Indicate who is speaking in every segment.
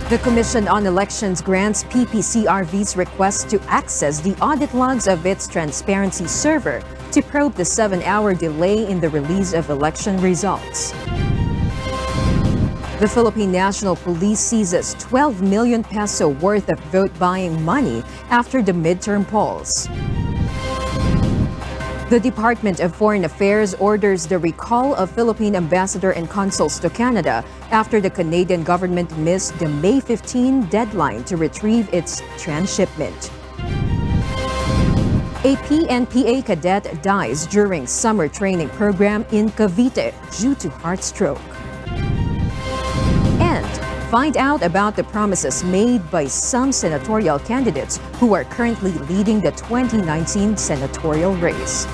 Speaker 1: The Commission on Elections grants PPCRV's request to access the audit logs of its transparency server to probe the 7-hour delay in the release of election results. The Philippine National Police seizes 12 million peso worth of vote-buying money after the midterm polls. The Department of Foreign Affairs orders the recall of Philippine ambassador and consuls to Canada after the Canadian government missed the May 15 deadline to retrieve its transshipment. A PNPA cadet dies during summer training program in Cavite due to heart stroke. And find out about the promises made by some senatorial candidates who are currently leading the 2019 senatorial race.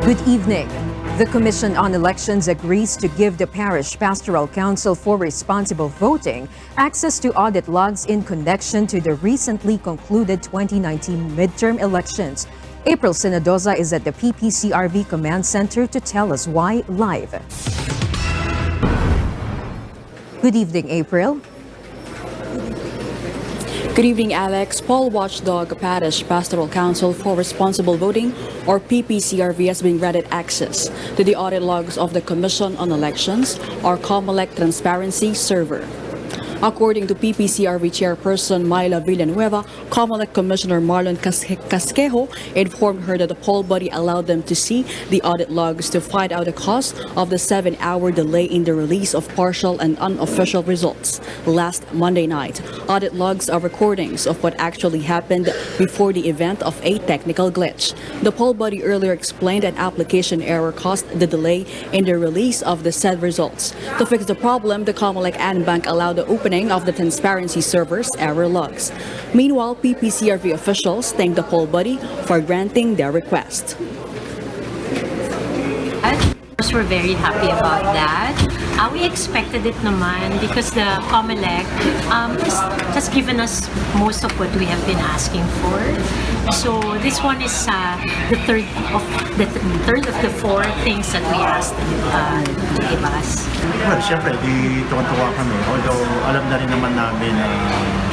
Speaker 1: Good evening. The Commission on Elections agrees to give the Parish Pastoral Council for Responsible Voting access to audit logs in connection to the recently concluded 2019 midterm elections. April Senadoza is at the PPCRV Command Center to tell us why live. Good evening, April.
Speaker 2: Good evening, Alex. Poll Watchdog Parish Pastoral Council for Responsible Voting, or PPCRV, has been granted access to the audit logs of the Commission on Elections, or COMELEC Transparency Server. According to PPCRV Chairperson Myla Villanueva, COMELEC Commissioner Marlon Casquejo informed her that the poll body allowed them to see the audit logs to find out the cause of the 7-hour delay in the release of partial and unofficial results last Monday night. Audit logs are recordings of what actually happened before the event of a technical glitch. The poll body earlier explained an application error caused the delay in the release of the said results. To fix the problem, the COMELEC and Bank allowed the opening of the transparency server's error logs. Meanwhile, PPCRV officials thanked the poll body for granting their request.
Speaker 3: We're very happy about that. We expected it naman because the COMELEC has given us most of what we have been asking for. So this one is the third of the four things that we asked to give us.
Speaker 4: Well, syempre, di tuwan-tuwa kami. Although, alam na rin naman namin na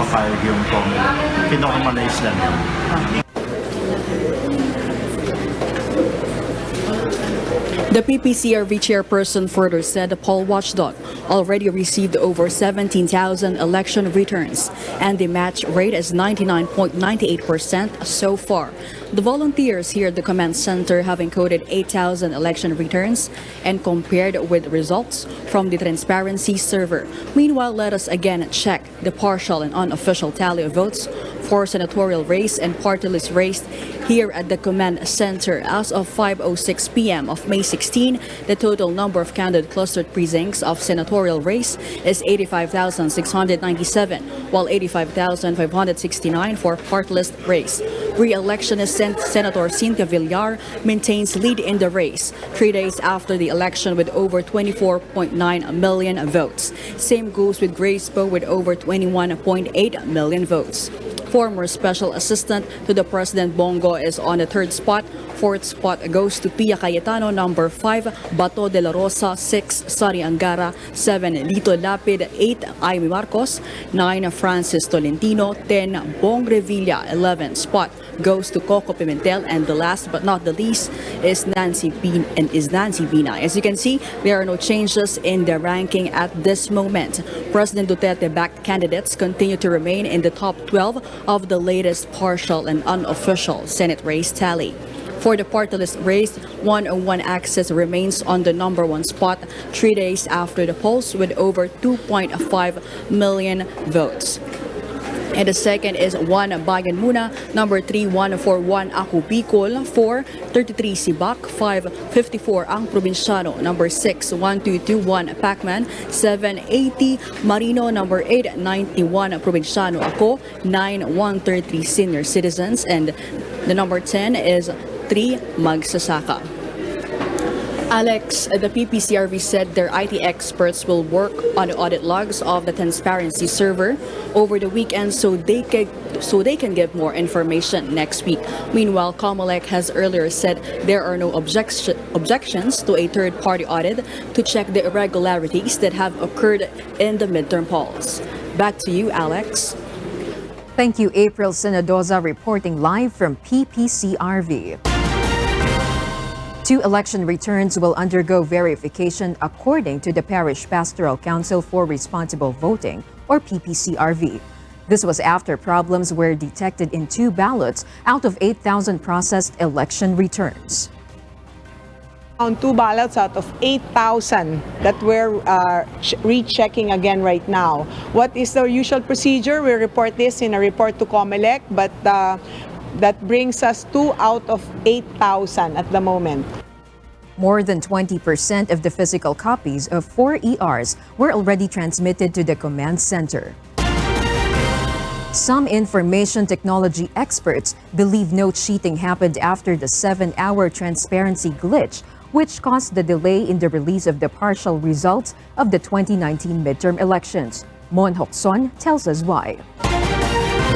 Speaker 4: papayag yung COMELEC. Pinakamanais lang yun.
Speaker 2: The PPCRV chairperson further said the poll watchdog already received over 17,000 election returns, and the match rate is 99.98% so far. The volunteers here at the command center have encoded 8,000 election returns and compared with results from the transparency server. Meanwhile, let us again check the partial and unofficial tally of votes for senatorial race and party list race here at the command center. As of 5:06 p.m. of May 16, the total number of candidate clustered precincts of senatorial race is 85,697, while 85,569 for party list race. Re-electionist Senator Cynthia Villar maintains lead in the race 3 days after the election with over 24.9 million votes. Same goes with Grace Poe with over 21.8 million votes. Former Special Assistant to the President Bongo is on the third spot. Fourth spot goes to Pia Cayetano. Number 5, Bato de la Rosa. 6, Sari Angara. 7, Lito Lapid. 8, Amy Marcos. 9, Francis Tolentino. 10, Bong Revilla. 11 spot goes to Coco Pimentel, and the last but not the least is Nancy Bina. As you can see, there are no changes in the ranking at this moment. President Duterte-backed candidates continue to remain in the top 12 of the latest partial and unofficial Senate race tally. For the party list race, 101 Access remains on the number 1 spot 3 days after the polls with over 2.5 million votes. And the second is 1 Bayan Muna, number 3 141 Aku Bicol, 4 33 Sibak, 5 54 Ang Provinciano, number 6 1221 Pacman, 7 80 Marino, number 8 91 Provinciano Ako, 9 133 Senior Citizens, and the number 10 is 3 Magsasaka. Alex, the PPCRV said their IT experts will work on the audit logs of the transparency server over the weekend so they can give more information next week. Meanwhile, COMELEC has earlier said there are no objections to a third-party audit to check the irregularities that have occurred in the midterm polls. Back to you, Alex.
Speaker 1: Thank you, April Sinadoza, reporting live from PPCRV. 2 election returns will undergo verification according to the Parish Pastoral Council for Responsible Voting, or PPCRV. This was after problems were detected in 2 ballots out of 8,000 processed election returns.
Speaker 5: On 2 ballots out of 8,000 that we're rechecking again right now. What is the usual procedure? We report this in a report to COMELEC, but that brings us 2 out of 8,000 at the moment.
Speaker 1: More than 20% of the physical copies of 4 ERs were already transmitted to the command center. Some information technology experts believe no cheating happened after the 7-hour transparency glitch, which caused the delay in the release of the partial results of the 2019 midterm elections. Mon Hokson tells us why.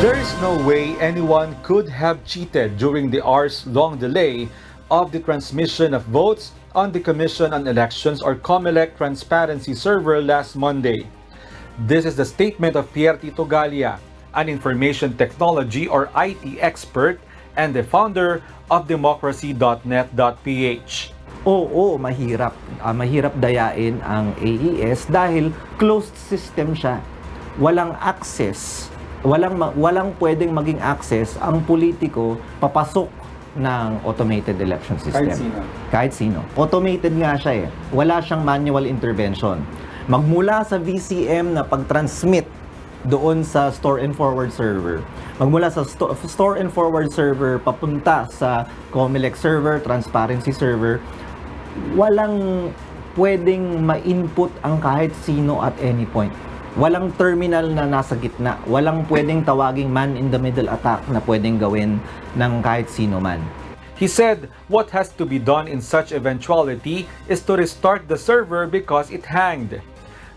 Speaker 6: There is no way anyone could have cheated during the hours-long delay of the transmission of votes on the Commission on Elections or COMELEC transparency server last Monday. This is the statement of Pierre Tito Gallia, an information technology or IT expert and the founder of democracy.net.ph.
Speaker 7: Oo, mahirap. Mahirap dayain ang AES dahil closed system siya. Walang access. Walang pwedeng maging access ang politiko papasok ng automated election system. Kahit sino. Automated nga siya eh. Wala siyang manual intervention. Magmula sa VCM na pag-transmit doon sa store and forward server. Magmula sa store and forward server papunta sa COMELEC server, transparency server, walang pwedeng ma-input ang kahit sino at any point. Walang terminal na nasa gitna. Walang pwedeng tawaging man-in-the-middle attack na pwedeng gawin ng kahit sino man.
Speaker 6: He said what has to be done in such eventuality is to restart the server because it hanged.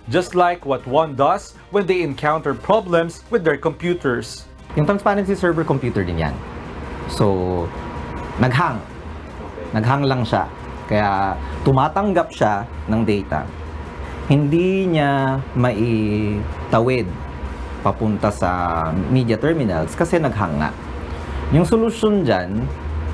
Speaker 6: Just like what one does when they encounter problems with their computers.
Speaker 7: Yung transparency server computer din yan. So, naghang. Naghang lang siya. Kaya tumatanggap siya ng data. Hindi niya maitawid papunta sa media terminals kasi naghang nga. Yung solution dyan,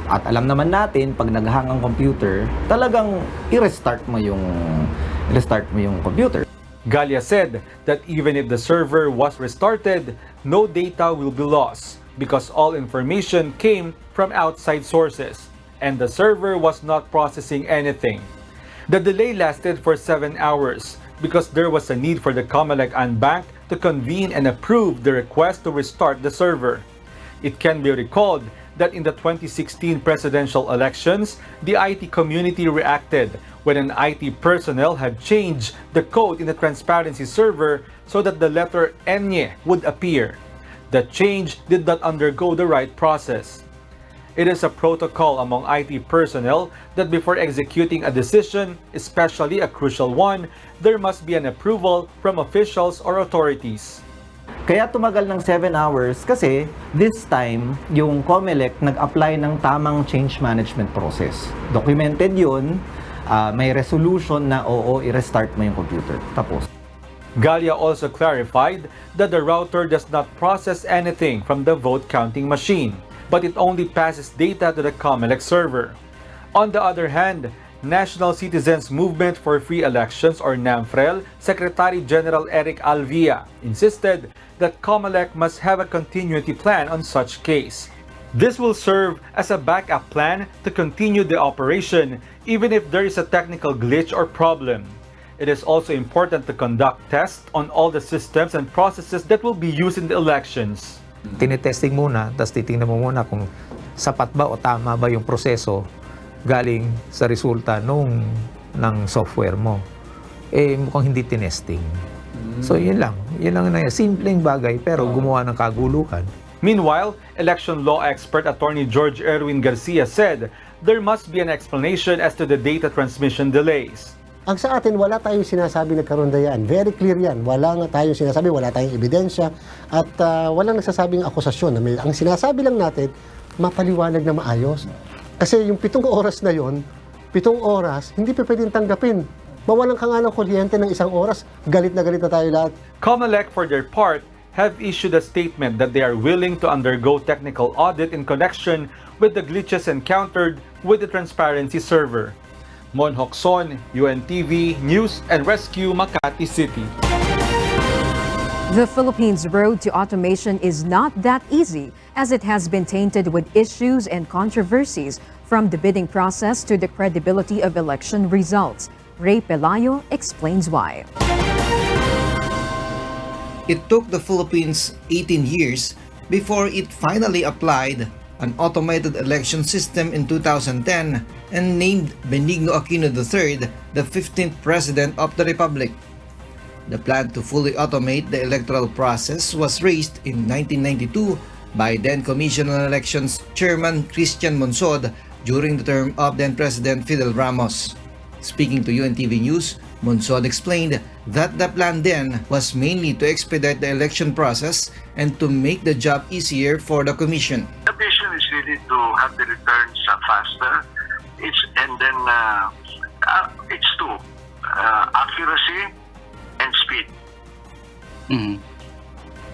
Speaker 7: at alam naman natin, pag naghang ang computer, talagang i-restart mo yung computer.
Speaker 6: Gallia said that even if the server was restarted, no data will be lost because all information came from outside sources and the server was not processing anything. The delay lasted for 7 hours because there was a need for the COMELEC Bank to convene and approve the request to restart the server. It can be recalled that in the 2016 presidential elections, the IT community reacted when an IT personnel had changed the code in the transparency server so that the letter Enye would appear. The change did not undergo the right process. It is a protocol among IT personnel that before executing a decision, especially a crucial one, there must be an approval from officials or authorities.
Speaker 7: Kaya tumagal ng 7 hours kasi this time, yung COMELEC nag-apply ng tamang change management process. Documented yun, may resolution na oo, i-restart mo yung computer. Tapos.
Speaker 6: Gallia also clarified that the router does not process anything from the vote counting machine, but it only passes data to the COMELEC server. On the other hand, National Citizens Movement for Free Elections or NAMFREL Secretary General Eric Alvia insisted that COMELEC must have a continuity plan on such case. This will serve as a backup plan to continue the operation even if there is a technical glitch or problem. It is also important to conduct tests on all the systems and processes that will be used in the elections.
Speaker 8: Tinetesting muna, tapos titingnan mo muna kung sapat ba o tama ba yung proseso galing sa resulta ng software mo. Mukhang hindi tinesting. So yun lang na simpleng bagay pero gumawa ng kaguluhan.
Speaker 6: Meanwhile, election law expert attorney George Erwin Garcia said there must be an explanation as to the data transmission delays.
Speaker 9: Ang sa atin, wala tayong sinasabi nagkaroon dayaan. Very clear yan. Wala nga tayong sinasabi, wala tayong ebidensya, at walang nagsasabing akusasyon. Ang sinasabi lang natin, mapaliwanag na maayos. Kasi yung 7 oras na yon, 7 oras, hindi pa pwedeng tanggapin. Mawalan ka nga ng kuryente ng 1 oras, galit na tayo lahat.
Speaker 6: COMELEC, for their part, have issued a statement that they are willing to undergo technical audit in connection with the glitches encountered with the transparency server. Mon Hocson, UNTV News and Rescue, Makati City.
Speaker 1: The Philippines' road to automation is not that easy, as it has been tainted with issues and controversies, from the bidding process to the credibility of election results. Ray Pelayo explains why.
Speaker 10: It took the Philippines 18 years before it finally applied an automated election system in 2010 and named Benigno Aquino III the 15th President of the Republic. The plan to fully automate the electoral process was raised in 1992 by then Commission on Elections Chairman Christian Monsod during the term of then President Fidel Ramos. Speaking to UNTV News, Monsod explained that the plan then was mainly to expedite the election process and to make the job easier for the Commission.
Speaker 11: The vision is really to have the returns faster. It's two: accuracy and speed.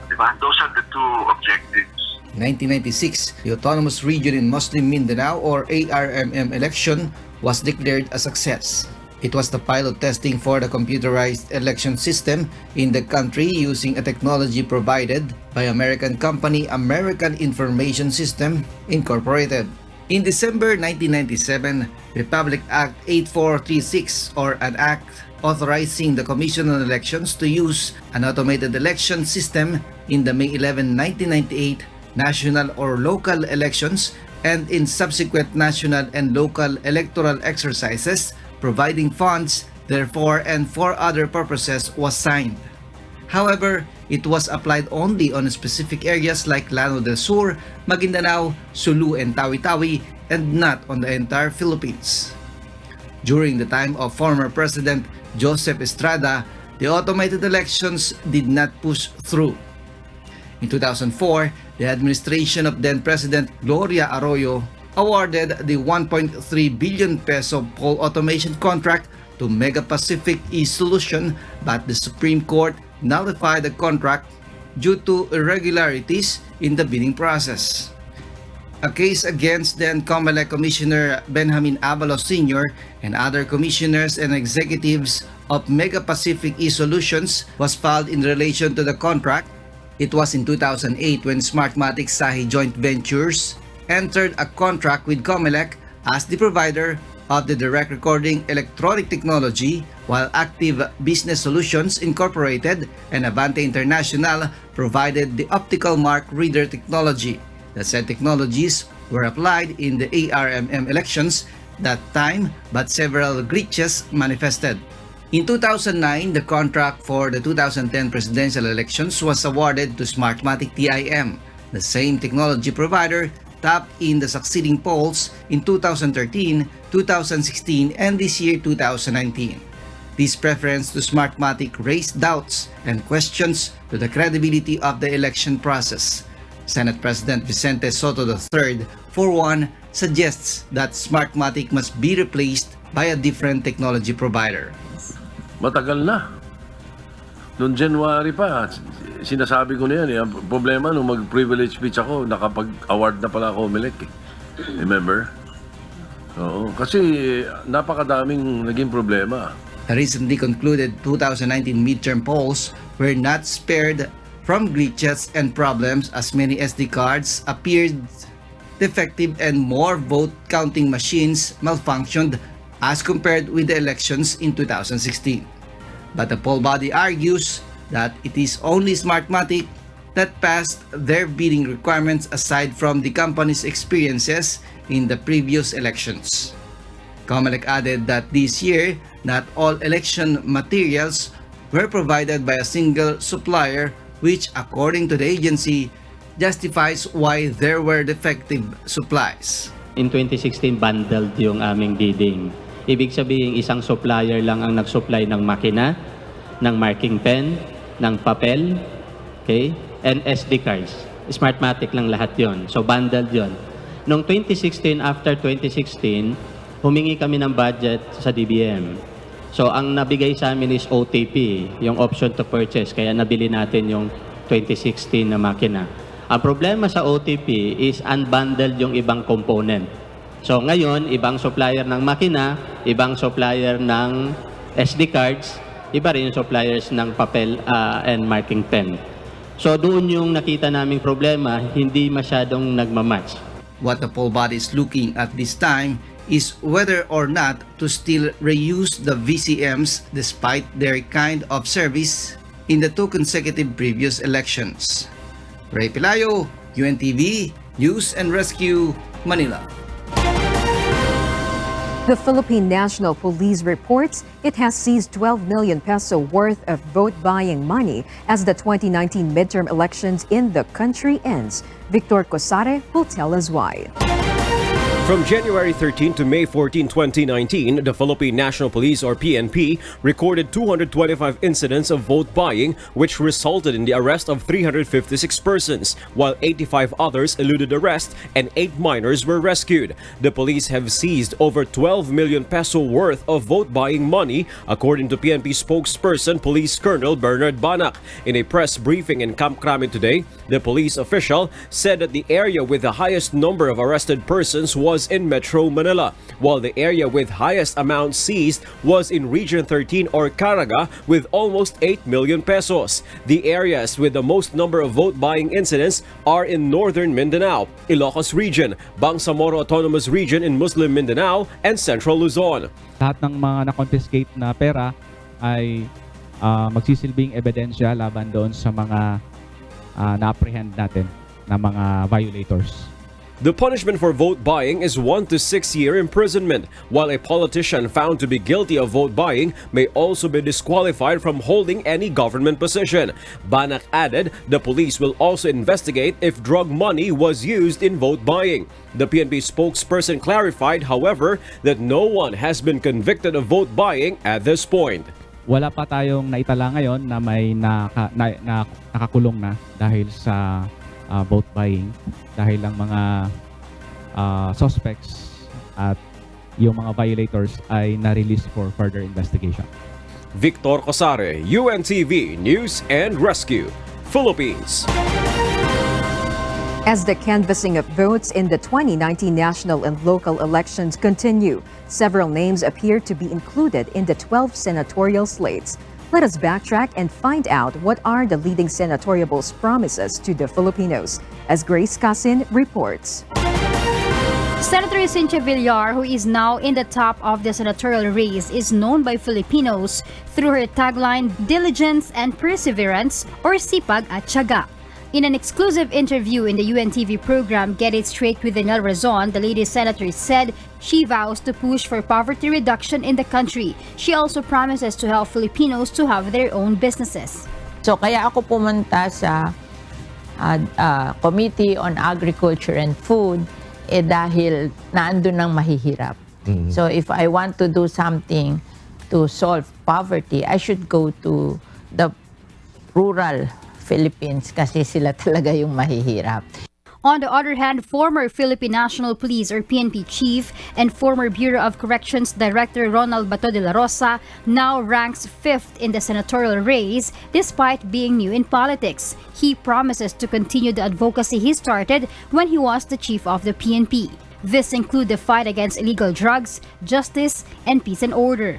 Speaker 11: Diba? Those are the two objectives.
Speaker 10: 1996, the Autonomous Region in Muslim Mindanao or ARMM election was declared a success. It was the pilot testing for the computerized election system in the country using a technology provided by American company American Information System Incorporated. In December 1997, Republic Act 8436 or an act authorizing the Commission on Elections to use an automated election system in the May 11, 1998 national or local elections and in subsequent national and local electoral exercises, providing funds, therefore, and for other purposes was signed. However, it was applied only on specific areas like Llano del Sur, Maguindanao, Sulu, and Tawi-Tawi, and not on the entire Philippines. During the time of former President Joseph Estrada, the automated elections did not push through. In 2004, the administration of then-President Gloria Arroyo awarded the 1.3 billion peso poll automation contract to Mega Pacific e-Solution, but the Supreme Court nullified the contract due to irregularities in the bidding process. A case against then COMELEC Commissioner Benjamin Avalos Sr. and other commissioners and executives of Mega Pacific e-Solutions was filed in relation to the contract. It was in 2008 when Smartmatic Sahi Joint Ventures entered a contract with COMELEC as the provider of the direct recording electronic technology, while Active Business Solutions Incorporated and Avante International provided the optical mark reader technology. The said technologies were applied in the ARMM elections that time, but several glitches manifested. In 2009, the contract for the 2010 presidential elections was awarded to Smartmatic TIM. The same technology provider tapped in the succeeding polls in 2013, 2016, and this year 2019. This preference to Smartmatic raised doubts and questions to the credibility of the election process. Senate President Vicente Soto III, for one, suggests that Smartmatic must be replaced by a different technology provider.
Speaker 12: Matagal na. Noong January pa, sinasabi ko na yan. Ang problema, nung mag-privilege speech ako, nakapag-award na pala ako COMELEC. Remember? Oo. Kasi napakadaming naging problema.
Speaker 10: The recently concluded 2019 midterm polls were not spared from glitches and problems, as many SD cards appeared defective and more vote counting machines malfunctioned as compared with the elections in 2016. But the poll body argues that it is only Smartmatic that passed their bidding requirements aside from the company's experiences in the previous elections. COMELEC added that this year, not all election materials were provided by a single supplier, which, according to the agency, justifies why there were defective supplies.
Speaker 13: In 2016, bundled yung aming bidding. Ibig sabihin, isang supplier lang ang nag-supply ng makina, ng marking pen, ng papel, okay, and SD cards. Smartmatic lang lahat yon. So, bundled yon. Noong 2016, after 2016, humingi kami ng budget sa DBM. So, ang nabigay sa amin is OTP, yung option to purchase. Kaya nabili natin yung 2016 na makina. Ang problema sa OTP is unbundled yung ibang component. So ngayon, ibang supplier ng makina, ibang supplier ng SD cards, iba rin yung suppliers ng papel and marking pen. So doon yung nakita naming problema, hindi masyadong nagmamatch.
Speaker 10: What the poll body is looking at this time is whether or not to still reuse the VCMs despite their kind of service in the 2 consecutive previous elections. Ray Pelayo, UNTV, News and Rescue, Manila.
Speaker 1: The Philippine National Police reports it has seized 12 million peso worth of vote-buying money as the 2019 midterm elections in the country ends. Victor Cosare will tell us why.
Speaker 14: From January 13 to May 14, 2019, the Philippine National Police or PNP recorded 225 incidents of vote buying which resulted in the arrest of 356 persons, while 85 others eluded arrest and 8 minors were rescued. The police have seized over 12 million peso worth of vote buying money, according to PNP spokesperson Police Colonel Bernard Banak. In a press briefing in Camp Crame today, the police official said that the area with the highest number of arrested persons was in Metro Manila, while the area with highest amount seized was in Region 13 or Caraga with almost 8 million pesos. The areas with the most number of vote-buying incidents are in Northern Mindanao, Ilocos Region, Bangsamoro Autonomous Region in Muslim Mindanao, and Central Luzon.
Speaker 15: Lahat ng mga na-confiscate na pera ay magsisilbing ebidensya laban doon sa mga na-apprehend natin na mga violators.
Speaker 14: The punishment for vote buying is 1 to 6 year imprisonment, while a politician found to be guilty of vote buying may also be disqualified from holding any government position. Banak added the police will also investigate if drug money was used in vote buying. The PNP spokesperson clarified, however, that no one has been convicted of vote buying at this point.
Speaker 15: Wala pa tayong naitala ngayon na may nakakulong na dahil sa vote buying, dahil lang mga suspects at yung mga violators ay na-release for further investigation.
Speaker 14: Victor Cosare, UNTV News and Rescue, Philippines.
Speaker 1: As the canvassing of votes in the 2019 national and local elections continue, several names appear to be included in the 12 senatorial slates. Let us backtrack and find out what are the leading senatorial's promises to the Filipinos, as Grace Casin reports.
Speaker 16: Senator Cynthia Villar, who is now in the top of the senatorial race, is known by Filipinos through her tagline, Diligence and Perseverance, or Sipag at Tiyaga. In an exclusive interview in the UNTV program Get It Straight with Daniel Razon, the lady senator said she vows to push for poverty reduction in the country. She also promises to help Filipinos to have their own businesses.
Speaker 17: So kaya ako pumunta sa Committee on Agriculture and Food dahil naandun ang mahihirap. So if I want to do something to solve poverty, I should go to the rural Philippines kasi sila talaga yung mahihirap.
Speaker 16: On the other hand, former Philippine National Police or PNP chief and former Bureau of Corrections Director Ronald Bato de la Rosa now ranks 5th in the senatorial race despite being new in politics. He promises to continue the advocacy he started when he was the chief of the PNP. This include the fight against illegal drugs, justice, and peace and order.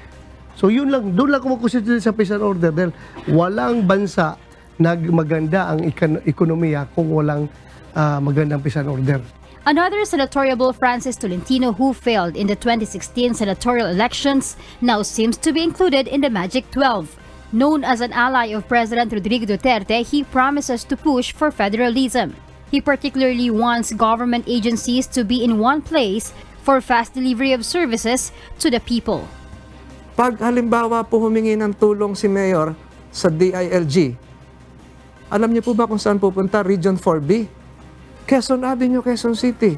Speaker 18: So yun lang, doon lang kumukonsentrate sa peace and order dahil walang bansa maganda ang ekonomiya kung walang magandang peace and order.
Speaker 16: Another senatorial, Francis Tolentino, who failed in the 2016 senatorial elections, now seems to be included in the Magic 12. Known as an ally of President Rodrigo Duterte, he promises to push for federalism. He particularly wants government agencies to be in one place for fast delivery of services to the people.
Speaker 19: Pag halimbawa po humingi ng tulong si Mayor sa DILG, alam niyo po ba kung saan pupunta? Region 4B. Quezon Avenue, Quezon City.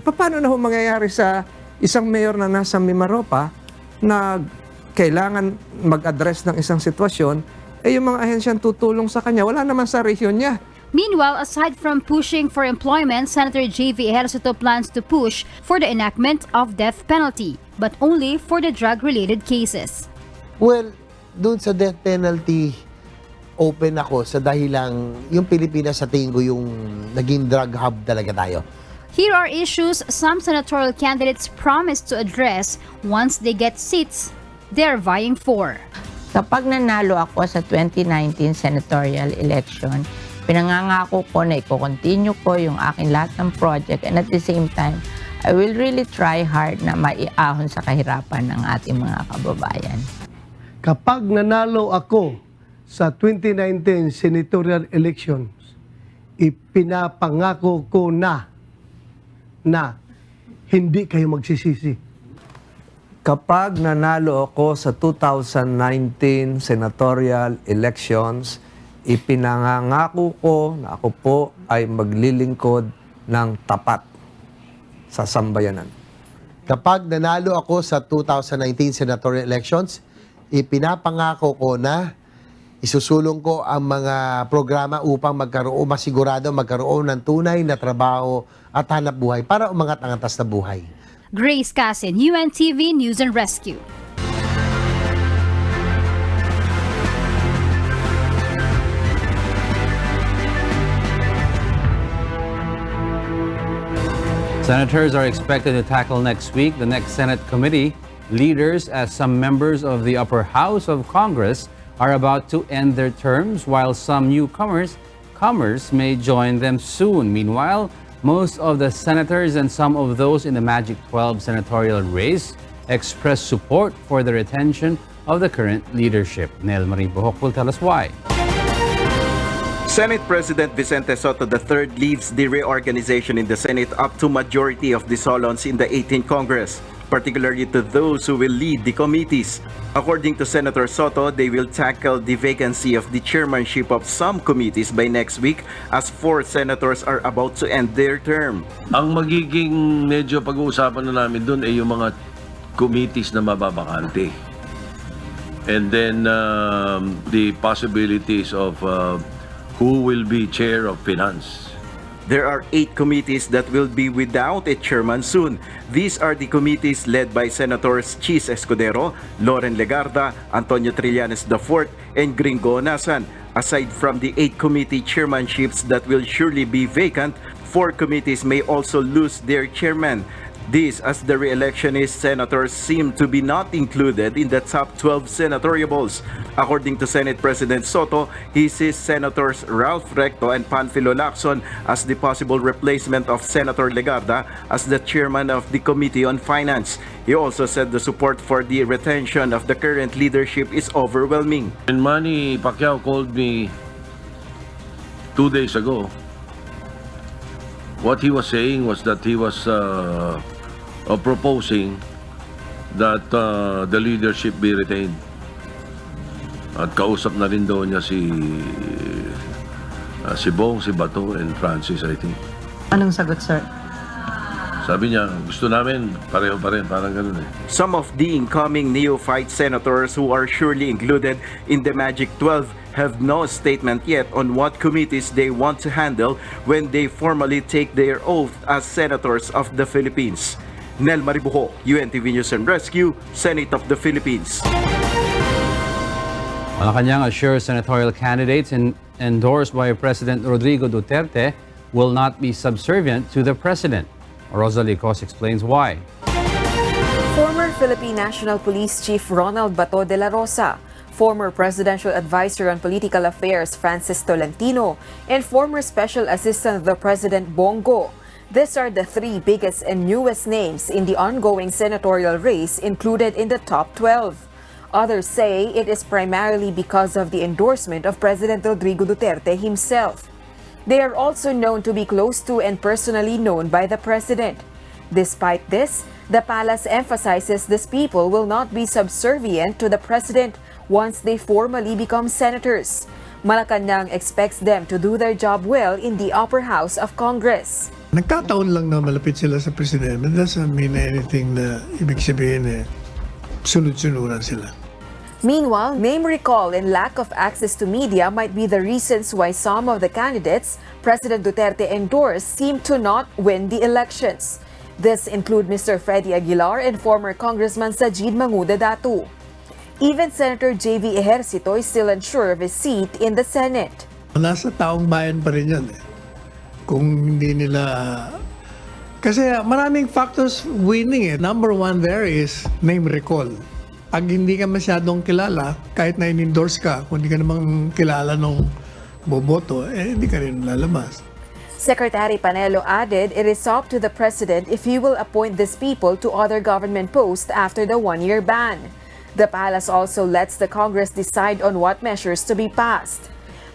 Speaker 19: Paano na ho mangyayari sa isang mayor na nasa Mimaropa na kailangan mag-address ng isang sitwasyon, yung mga ahensyang tutulong sa kanya, wala naman sa rehiyon niya.
Speaker 16: Meanwhile, aside from pushing for employment, Senator J.V. Ejercito plans to push for the enactment of death penalty, but only for the drug-related cases.
Speaker 20: Well, doon sa death penalty, open ako sa dahilang yung Pilipinas sa tingin ko yung naging drug hub talaga tayo.
Speaker 16: Here are issues some senatorial candidates promise to address once they get seats they're vying for.
Speaker 17: Kapag nanalo ako sa 2019 senatorial election, pinangangako ko na i-continue ko yung aking lahat ng project, and at the same time, I will really try hard na maiahon sa kahirapan ng ating mga kababayan.
Speaker 18: Kapag nanalo ako sa 2019 senatorial elections, ipinapangako ko na hindi kayo magsisisi.
Speaker 19: Kapag nanalo ako sa 2019 senatorial elections, ipinangangako ko na ako po ay maglilingkod ng tapat sa sambayanan.
Speaker 20: Kapag nanalo ako sa 2019 senatorial elections, ipinapangako ko na isusulong ko ang mga programa upang masigurado magkaroon ng tunay na trabaho at hanap buhay para umangat ang antas na buhay.
Speaker 16: Grace Casin, UNTV News and Rescue.
Speaker 21: Senators are expected to tackle next week the next Senate committee leaders as some members of the upper house of Congress are about to end their terms while some newcomers may join them soon. Meanwhile, most of the senators and some of those in the Magic 12 senatorial race expressed support for the retention of the current leadership. Nel Marie Bohok will tell us why.
Speaker 22: Senate President Vicente Soto III leaves the reorganization in the Senate up to majority of the Solons in the 18th Congress, particularly to those who will lead the committees. According to Senator Soto, they will tackle the vacancy of the chairmanship of some committees by next week as 4 senators are about to end their term.
Speaker 12: Ang magiging medyo pag-uusapan na namin doon ay yung mga committees na mababakante. And then the possibilities of who will be chair of finance.
Speaker 22: There are 8 committees that will be without a chairman soon. These are the committees led by Senators Chis Escudero, Loren Legarda, Antonio Trillanes IV, and Gringo Onasan. Aside from the 8 committee chairmanships that will surely be vacant, 4 committees may also lose their chairman. This as the re-electionist senators seem to be not included in the top 12 senatoriables. According to Senate President Soto, he sees Senators Ralph Recto and Panfilo Lacson as the possible replacement of Senator Legarda as the chairman of the Committee on Finance. He also said the support for the retention of the current leadership is overwhelming.
Speaker 12: And Manny Pacquiao called me 2 days ago. What he was saying was that he was proposing that the leadership be retained. At kausap na rin daw niya si Bong, si Bato, and Francis, I think.
Speaker 23: Anong sagot, sir?
Speaker 12: Sabi niya, gusto namin, pareho pa rin, parang ganun eh.
Speaker 22: Some of the incoming neophyte senators who are surely included in the Magic 12 have no statement yet on what committees they want to handle when they formally take their oath as senators of the Philippines. Nel Maribuho, UNTV News and Rescue, Senate of the Philippines.
Speaker 21: Malacanang assures senatorial candidates endorsed by President Rodrigo Duterte will not be subservient to the president. Rosalie Cos explains why.
Speaker 24: Former Philippine National Police Chief Ronald Bato de la Rosa, former Presidential Advisor on Political Affairs Francis Tolentino, and former Special Assistant of the President Bongo. These are the 3 biggest and newest names in the ongoing senatorial race included in the top 12. Others say it is primarily because of the endorsement of President Rodrigo Duterte himself. They are also known to be close to and personally known by the president. Despite this, the palace emphasizes these people will not be subservient to the president once they formally become senators. Malacanang expects them to do their job well in the upper house of Congress.
Speaker 18: Nagkataon lang na malapit sila sa presidente. It doesn't mean anything na ibig sabihin sunod-sunuran sila.
Speaker 24: Meanwhile, name recall and lack of access to media might be the reasons why some of the candidates President Duterte endorsed seem to not win the elections. This include Mr. Freddy Aguilar and former Congressman Sajid Manguda Datu. Even Senator J.V. Ejercito is still unsure of his seat in the Senate.
Speaker 18: Nasa taong bayan pa rin yan. Kung hindi nila... Kasi maraming factors winning eh. Number one there is name recall. Pag hindi ka masyadong kilala, kahit na in-endorse ka, kung hindi ka namang kilala nung boboto, hindi ka rin lalabas.
Speaker 24: Secretary Panelo added it is up to the president if he will appoint these people to other government posts after the one-year ban. The palace also lets the Congress decide on what measures to be passed.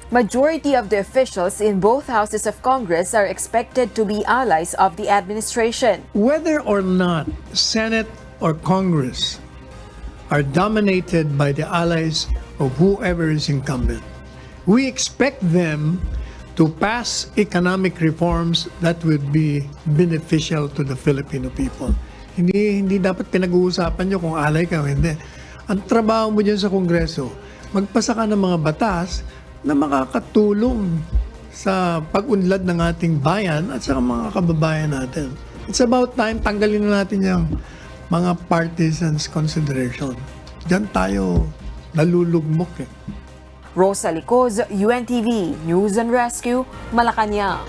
Speaker 24: Majority of the officials in both houses of Congress are expected to be allies of the administration.
Speaker 18: Whether or not Senate or Congress are dominated by the allies of whoever is incumbent, we expect them to pass economic reforms that would be beneficial to the Filipino people. Hindi dapat pinag-uusapan nyo kung alay ka o hindi. Ang trabaho mo dyan sa Kongreso, magpasa ka ng mga batas na makakatulong sa pag-unlad ng ating bayan at sa mga kababayan natin. It's about time tanggalin na natin yung mga partisans consideration. Diyan tayo nalulugmok eh.
Speaker 24: Rosa Licoz, UNTV, News and Rescue, Malacanang.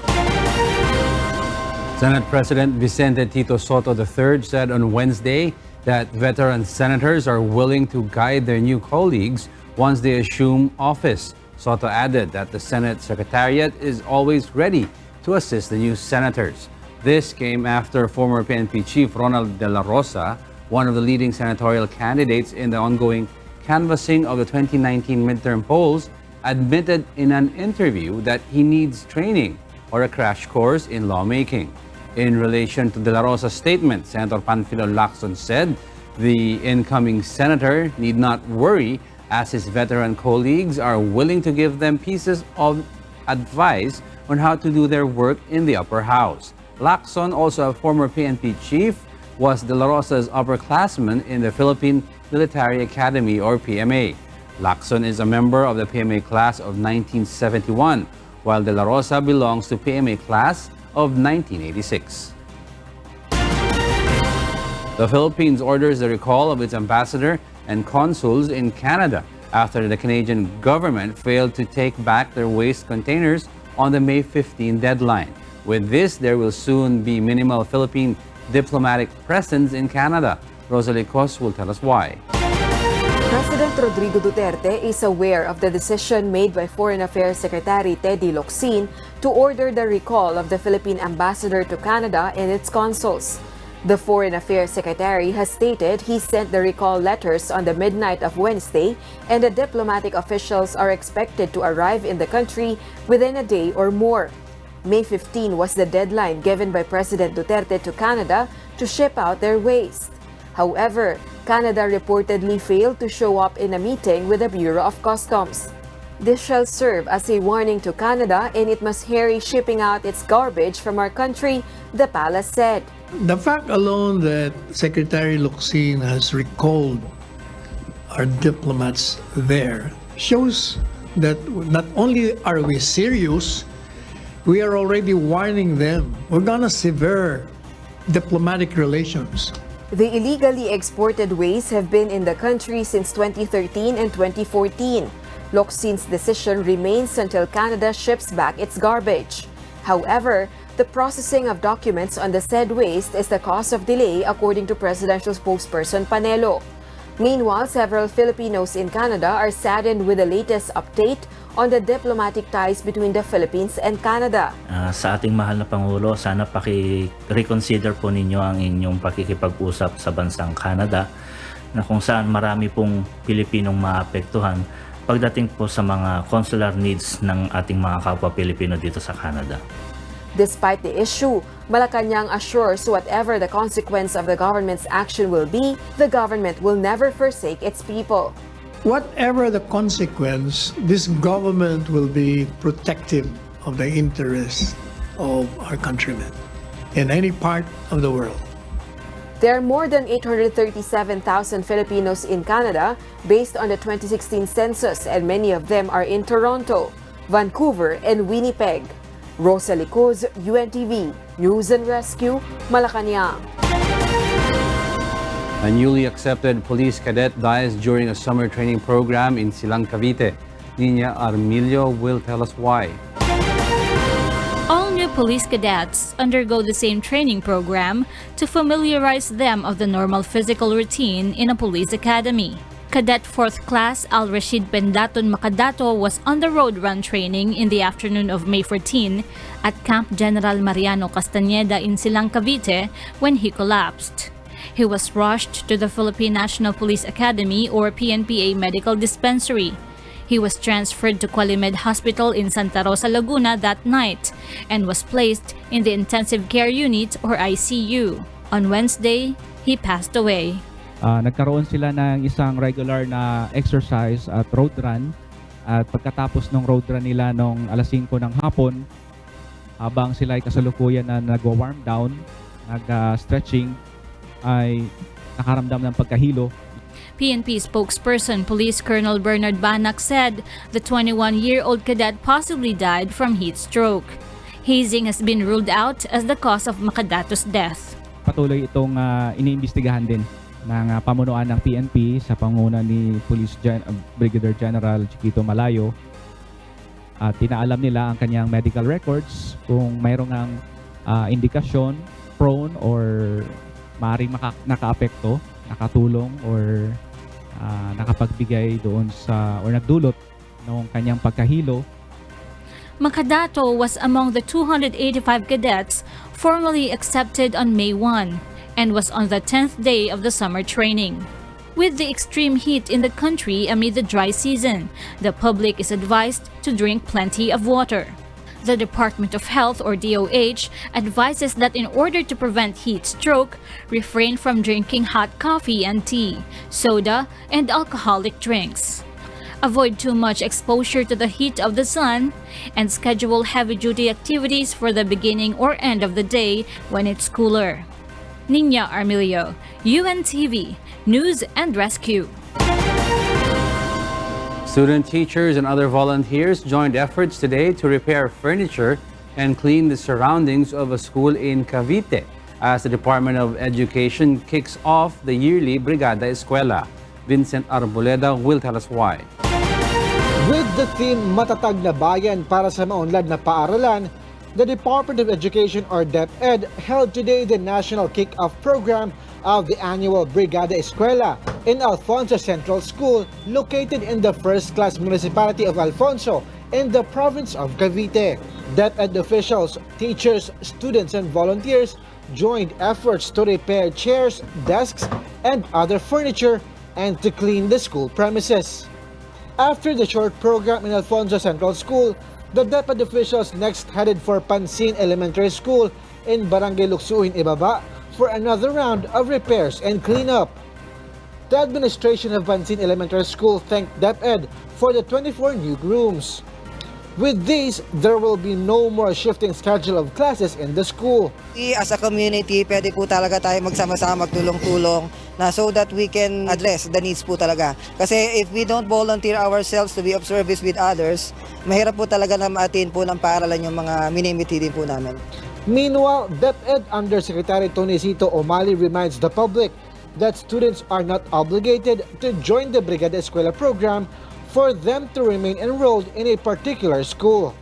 Speaker 21: Senate President Vicente Tito Soto III said on Wednesday that veteran senators are willing to guide their new colleagues once they assume office. Soto added that the Senate Secretariat is always ready to assist the new senators. This came after former PNP Chief Ronald De La Rosa, one of the leading senatorial candidates in the ongoing canvassing of the 2019 midterm polls, admitted in an interview that he needs training or a crash course in lawmaking. In relation to De La Rosa's statement, Senator Panfilo Lacson said the incoming senator need not worry as his veteran colleagues are willing to give them pieces of advice on how to do their work in the upper house. Lacson, also a former PNP chief, was De La Rosa's upperclassman in the Philippine Military Academy or PMA. Lacson is a member of the PMA class of 1971, while De La Rosa belongs to PMA class of 1986. The Philippines orders the recall of its ambassador and consuls in Canada after the Canadian government failed to take back their waste containers on the May 15 deadline. With this, there will soon be minimal Philippine diplomatic presence in Canada. Rosalie Cos will tell us why.
Speaker 24: President Rodrigo Duterte is aware of the decision made by Foreign Affairs Secretary Teddy Locsin to order the recall of the Philippine ambassador to Canada and its consuls. The Foreign Affairs Secretary has stated he sent the recall letters on the midnight of Wednesday, and the diplomatic officials are expected to arrive in the country within a day or more. May 15 was the deadline given by President Duterte to Canada to ship out their waste. However, Canada reportedly failed to show up in a meeting with the Bureau of Customs. This shall serve as a warning to Canada, and it must hurry shipping out its garbage from our country, the palace said.
Speaker 18: The fact alone that Secretary Locsin has recalled our diplomats there shows that not only are we serious, we are already warning them. We're gonna sever diplomatic relations.
Speaker 24: The illegally exported waste have been in the country since 2013 and 2014. Locsin's decision remains until Canada ships back its garbage. However, the processing of documents on the said waste is the cause of delay, according to presidential spokesperson Panelo. Meanwhile, several Filipinos in Canada are saddened with the latest update on the diplomatic ties between the Philippines and Canada.
Speaker 2: Sa ating mahal na Pangulo, sana paki-reconsider po ninyo ang inyong pakikipag-usap sa bansang Canada, na kung saan marami pong Pilipinong maapektuhan pagdating po sa mga consular needs ng ating mga kapwa Pilipino dito sa Canada.
Speaker 24: Despite the issue, Malacanang assures whatever the consequence of the government's action will be, the government will never forsake its people.
Speaker 18: Whatever the consequence, this government will be protective of the interests of our countrymen. in any part of the world.
Speaker 24: There are more than 837,000 Filipinos in Canada based on the 2016 census, and many of them are in Toronto, Vancouver, and Winnipeg. Rosa Licuz, UNTV, News and Rescue, Malacanang.
Speaker 21: A newly accepted police cadet dies during a summer training program in Silang, Cavite. Nina Armilio will tell us why.
Speaker 3: All new police cadets undergo the same training program to familiarize them of the normal physical routine in a police academy. Cadet 4th Class Al-Rashid Pendaton Macadato was on the road run training in the afternoon of May 14 at Camp General Mariano Castañeda in Silang, Cavite when he collapsed. He was rushed to the Philippine National Police Academy or PNPA Medical Dispensary. He was transferred to Qualimed Hospital in Santa Rosa, Laguna that night and was placed in the Intensive Care Unit or ICU. On Wednesday, he passed away.
Speaker 15: Nagkaroon sila ng isang regular na exercise at road run. At pagkatapos ng road run nila nung alas 5 ng hapon, habang sila ay kasalukuyan na nagwa-warm down, nag-stretching, ay nakaramdam ng pagkahilo.
Speaker 3: PNP spokesperson Police Colonel Bernard Banac said the 21-year-old cadet possibly died from heat stroke. Hazing has been ruled out as the cause of Macadato's death.
Speaker 15: Patuloy itong iniimbestigahan din ng pamunuan ng PNP sa pangunguna ni Brigadier General Chiquito Malayo. At pinaalam nila ang kanyang medical records kung mayroong indikasyon, prone or maaaring nakaapekto, nakatulong or nakapagbigay doon sa or nagdulot ng kanyang pagkahilo.
Speaker 3: Macadato was among the 285 cadets formally accepted on May 1 and was on the 10th day of the summer training. With the extreme heat in the country amid the dry season, the public is advised to drink plenty of water. The Department of Health or DOH advises that in order to prevent heat stroke, refrain from drinking hot coffee and tea, soda, and alcoholic drinks. Avoid too much exposure to the heat of the sun and schedule heavy-duty activities for the beginning or end of the day when it's cooler. Nina Armilio, UNTV, News and Rescue.
Speaker 21: Student teachers and other volunteers joined efforts today to repair furniture and clean the surroundings of a school in Cavite as the Department of Education kicks off the yearly Brigada Eskwela. Vincent Arboleda will tell us why.
Speaker 4: With the theme Matatag na Bayan para sa maunlad na paaralan, the Department of Education or DepEd held today the national kick-off program of the annual Brigada Eskwela in Alfonso Central School located in the first-class municipality of Alfonso in the province of Cavite. DepEd officials, teachers, students, and volunteers joined efforts to repair chairs, desks, and other furniture and to clean the school premises. After the short program in Alfonso Central School, the DepEd officials next headed for Pansin Elementary School in Barangay Luksuin, Ibaba for another round of repairs and cleanup. The administration of Pansin Elementary School thanked DepEd for the 24 new rooms. With these, there will be no more shifting schedule of classes in the school.
Speaker 5: As a community, pwede po talaga tayo magsama-sama, magtulong-tulong na so that we can address the needs po talaga. Kasi if we don't volunteer ourselves to be of service with others, mahirap po talaga na ma-attain po ng paaralan yung mga minimiti din po namin.
Speaker 4: Meanwhile, DepEd Undersecretary Tony Cito Omali reminds the public that students are not obligated to join the Brigada Eskwela program for them to remain enrolled in a particular school.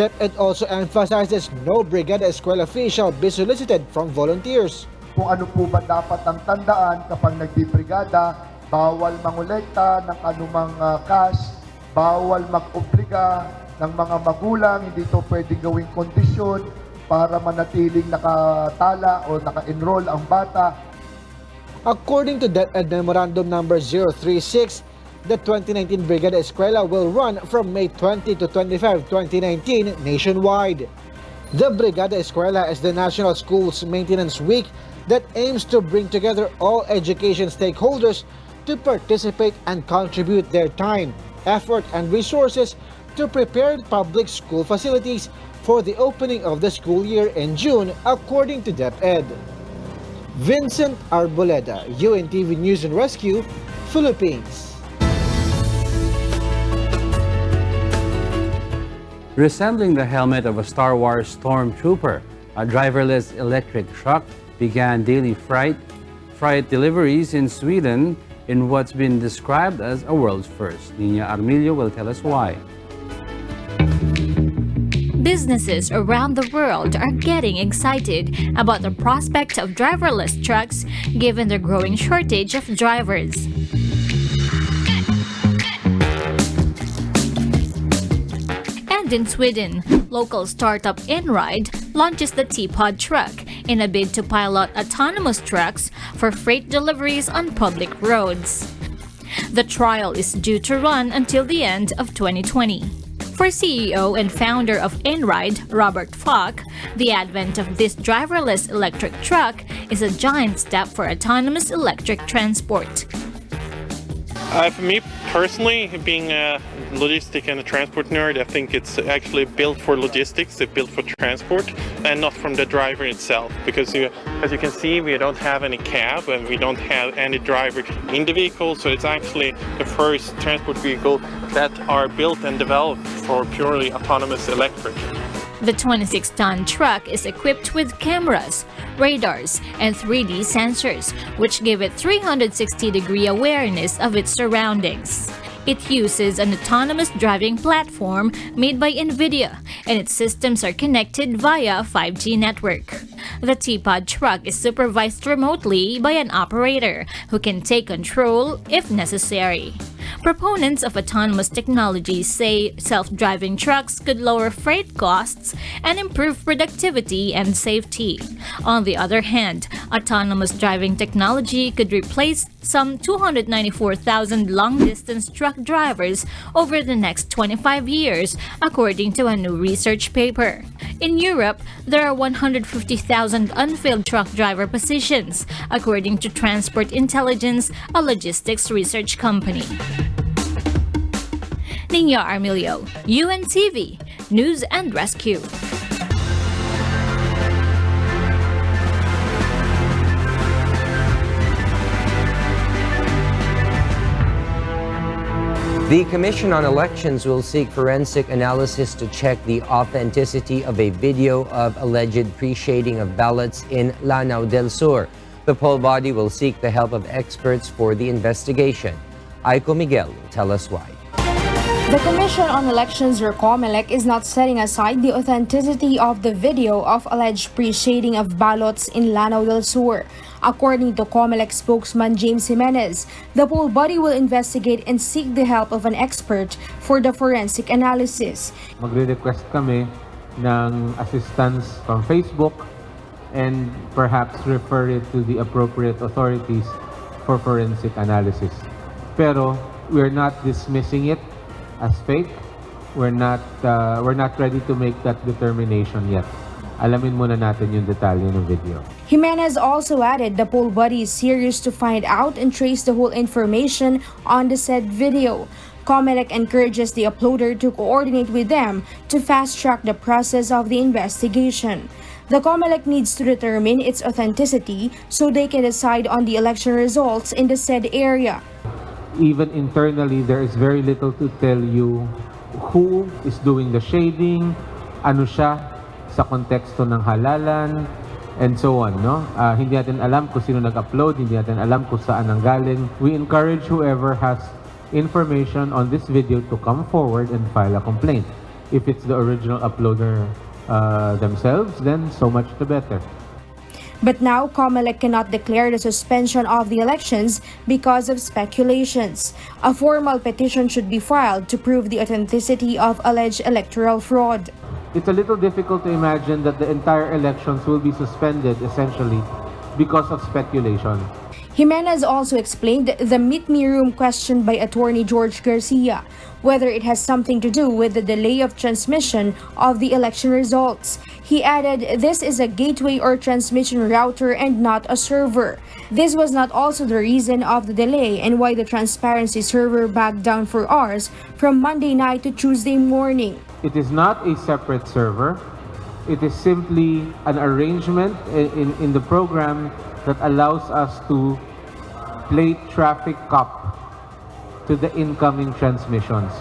Speaker 4: DepEd also emphasizes no Brigada Eskwela fee shall be solicited from volunteers.
Speaker 23: Kung ano po ba dapat ang tandaan kapag nagbibrigada, bawal mangolekta ng anumang cash, bawal mag-obliga ng mga magulang, hindi ito pwedeng gawing kondisyon para manatiling nakatala o naka-enroll ang bata.
Speaker 4: According to DepEd Memorandum Number 036, the 2019 Brigada Eskwela will run from May 20 to 25, 2019 nationwide. The Brigada Eskwela is the National Schools Maintenance Week that aims to bring together all education stakeholders to participate and contribute their time, effort, and resources to prepare public school facilities for the opening of the school year in June, according to DepEd. Vincent Arboleda, UNTV News and Rescue, Philippines.
Speaker 21: Resembling the helmet of a Star Wars stormtrooper, a driverless electric truck began daily freight deliveries in Sweden in what's been described as a world's first. Nina Armilio will tell us why.
Speaker 3: Businesses around the world are getting excited about the prospect of driverless trucks given the growing shortage of drivers. And in Sweden, local startup Enride launches the T-Pod truck in a bid to pilot autonomous trucks for freight deliveries on public roads. The trial is due to run until the end of 2020. For CEO and founder of Enride, Robert Falk, the advent of this driverless electric truck is a giant step for autonomous electric transport.
Speaker 6: For me personally, being a logistic and a transport nerd, I think it's actually built for logistics, it's built for transport, and not from the driver itself. Because as you can see, we don't have any cab and we don't have any driver in the vehicle, so it's actually the first transport vehicle that are built and developed for purely autonomous electric.
Speaker 3: The 26-ton truck is equipped with cameras, radars, and 3D sensors, which give it 360-degree awareness of its surroundings. It uses an autonomous driving platform made by NVIDIA, and its systems are connected via a 5G network. The T-Pod truck is supervised remotely by an operator who can take control if necessary. Proponents of autonomous technology say self-driving trucks could lower freight costs and improve productivity and safety. On the other hand, autonomous driving technology could replace some 294,000 long-distance truck drivers over the next 25 years, according to a new research paper. In Europe, there are 150,000 unfilled truck driver positions, according to Transport Intelligence, a logistics research company. Nina Armilio, UNTV, News and Rescue.
Speaker 7: The Commission on Elections will seek forensic analysis to check the authenticity of a video of alleged pre-shading of ballots in Lanao del Sur. The poll body will seek the help of experts for the investigation. Aiko Miguel will tell us why.
Speaker 8: The Commission on Elections, or COMELEC, is not setting aside the authenticity of the video of alleged pre-shading of ballots in Lanao del Sur. According to COMELEC spokesman James Jimenez, the poll body will investigate and seek the help of an expert for the forensic analysis.
Speaker 9: Magre-request kami ng assistance from Facebook and perhaps refer it to the appropriate authorities for forensic analysis. Pero we're not dismissing it as fake. We're not ready to make that determination yet. Alamin muna natin yung detalye ng video.
Speaker 8: Jimenez also added the poll body is serious to find out and trace the whole information on the said video. COMELEC encourages the uploader to coordinate with them to fast-track the process of the investigation. The COMELEC needs to determine its authenticity so they can decide on the election results in the said area.
Speaker 9: Even internally, there is very little to tell you who is doing the shading, ano siya sa konteksto ng halalan, and so on, no? Hindi natin alam kung sino nag-upload, hindi natin alam kung saan nanggaling. We encourage whoever has information on this video to come forward and file a complaint. If it's the original uploader themselves, then so much the better.
Speaker 8: But now, COMELEC cannot declare the suspension of the elections because of speculations. A formal petition should be filed to prove the authenticity of alleged electoral fraud.
Speaker 9: It's a little difficult to imagine that the entire elections will be suspended, essentially, because of speculation.
Speaker 8: Jimenez also explained the Meet Me Room question by attorney George Garcia, whether it has something to do with the delay of transmission of the election results. He added this is a gateway or transmission router and not a server. This was not also the reason of the delay and why the transparency server backed down for hours from Monday night to Tuesday morning.
Speaker 9: It is not a separate server. It is simply an arrangement in the program that allows us to plate traffic cop to the incoming transmissions.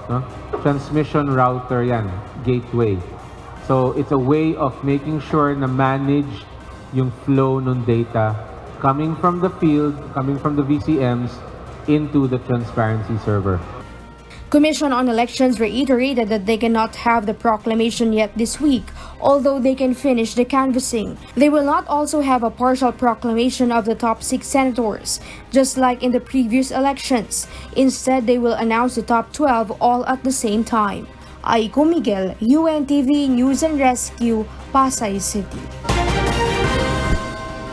Speaker 9: No? Transmission router yan, gateway. So it's a way of making sure na manage yung flow ng data coming from the field, coming from the VCMs into the transparency server.
Speaker 8: Commission on Elections reiterated that they cannot have the proclamation yet this week, although they can finish the canvassing. They will not also have a partial proclamation of the top 6 senators, just like in the previous elections. Instead, they will announce the top 12 all at the same time. Aiko Miguel, UNTV News and Rescue, Pasay City.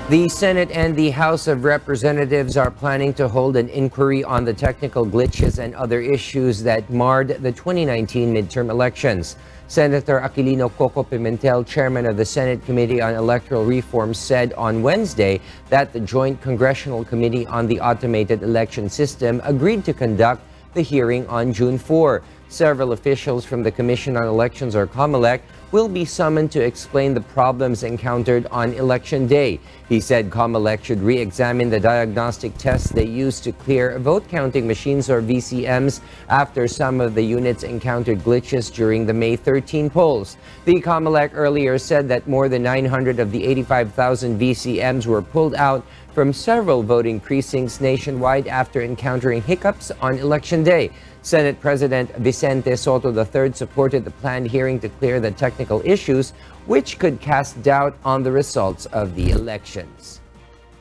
Speaker 7: The Senate and the House of Representatives are planning to hold an inquiry on the technical glitches and other issues that marred the 2019 midterm elections. Senator Aquilino Coco Pimentel, chairman of the Senate Committee on Electoral Reform, said on Wednesday that the Joint Congressional Committee on the Automated Election System agreed to conduct the hearing on June 4. Several officials from the Commission on Elections, or COMELEC, will be summoned to explain the problems encountered on Election Day. He said COMELEC should re-examine the diagnostic tests they used to clear vote counting machines, or VCMs, after some of the units encountered glitches during the May 13 polls. The COMELEC earlier said that more than 900 of the 85,000 VCMs were pulled out from several voting precincts nationwide after encountering hiccups on Election Day. Senate President Vicente Soto III supported the planned hearing to clear the technical issues, which could cast doubt on the results of the elections.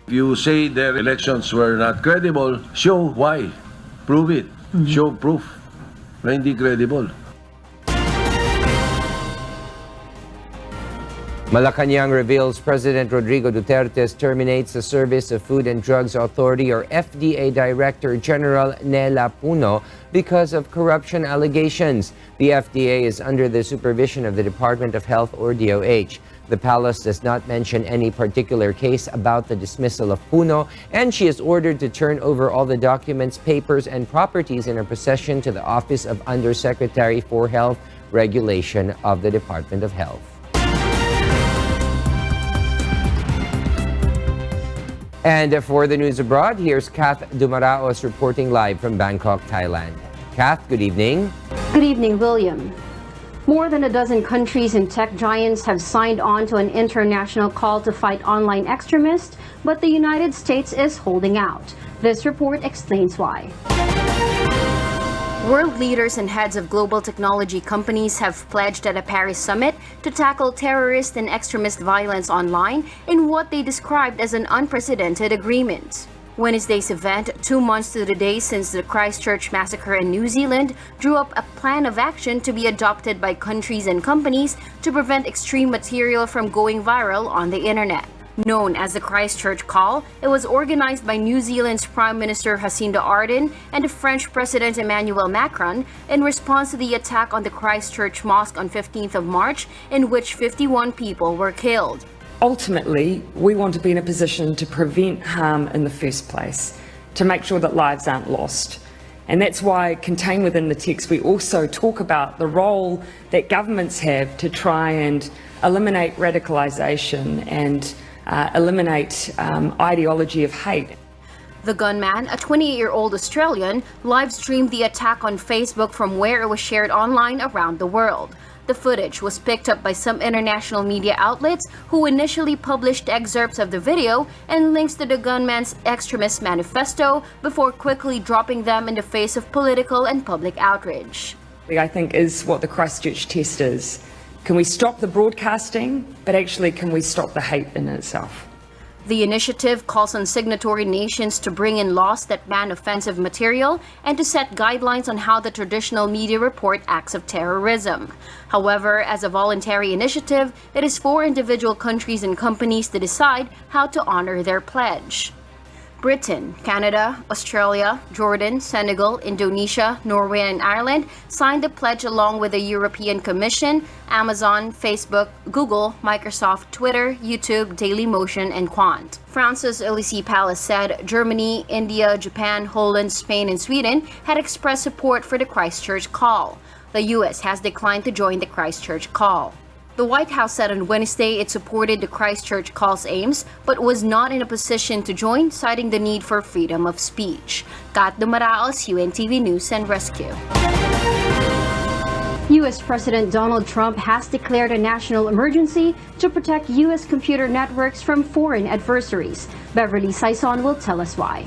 Speaker 12: If you say their elections were not credible, show why. Prove it. Show proof na hindi credible.
Speaker 7: Malacanang reveals President Rodrigo Duterte terminates the Service of Food and Drugs Authority, or FDA Director General Nela Puno, because of corruption allegations. The FDA is under the supervision of the Department of Health, or DOH. The palace does not mention any particular case about the dismissal of Puno, and she is ordered to turn over all the documents, papers, and properties in her possession to the Office of Undersecretary for Health Regulation of the Department of Health. And for the news abroad, here's Kath Dumaraos reporting live from Bangkok, Thailand. Kath, good evening.
Speaker 10: Good evening, William. More than a dozen countries and tech giants have signed on to an international call to fight online extremists, but the United States is holding out. This report explains why. World leaders and heads of global technology companies have pledged at a Paris summit to tackle terrorist and extremist violence online in what they described as an unprecedented agreement. Wednesday's event, 2 months to the day since the Christchurch massacre in New Zealand, drew up a plan of action to be adopted by countries and companies to prevent extreme material from going viral on the internet. Known as the Christchurch Call, it was organized by New Zealand's Prime Minister Jacinda Ardern and the French President Emmanuel Macron in response to the attack on the Christchurch Mosque on 15th of March, in which 51 people were killed.
Speaker 11: Ultimately, we want to be in a position to prevent harm in the first place, to make sure that lives aren't lost. And that's why, contained within the text, we also talk about the role that governments have to try and eliminate radicalisation and eliminate ideology of hate.
Speaker 10: The gunman, a 28-year-old Australian, live-streamed the attack on Facebook from where it was shared online around the world. The footage was picked up by some international media outlets who initially published excerpts of the video and links to the gunman's extremist manifesto before quickly dropping them in the face of political and public outrage.
Speaker 11: I think is what the Christchurch test is. Can we stop the broadcasting, but actually can we stop the hate in itself?
Speaker 10: The initiative calls on signatory nations to bring in laws that ban offensive material and to set guidelines on how the traditional media report acts of terrorism. However, as a voluntary initiative, it is for individual countries and companies to decide how to honor their pledge. Britain, Canada, Australia, Jordan, Senegal, Indonesia, Norway, and Ireland signed the pledge along with the European Commission, Amazon, Facebook, Google, Microsoft, Twitter, YouTube, Dailymotion, and Quant. France's Élysée Palace said Germany, India, Japan, Holland, Spain, and Sweden had expressed support for the Christchurch Call. The U.S. has declined to join the Christchurch Call. The White House said on Wednesday it supported the Christchurch call's aims, but was not in a position to join, citing the need for freedom of speech. Kat Dumaraos, UNTV News and Rescue.
Speaker 1: U.S. President Donald Trump has declared a national emergency to protect U.S. computer networks from foreign adversaries. Beverly Saison will tell us why.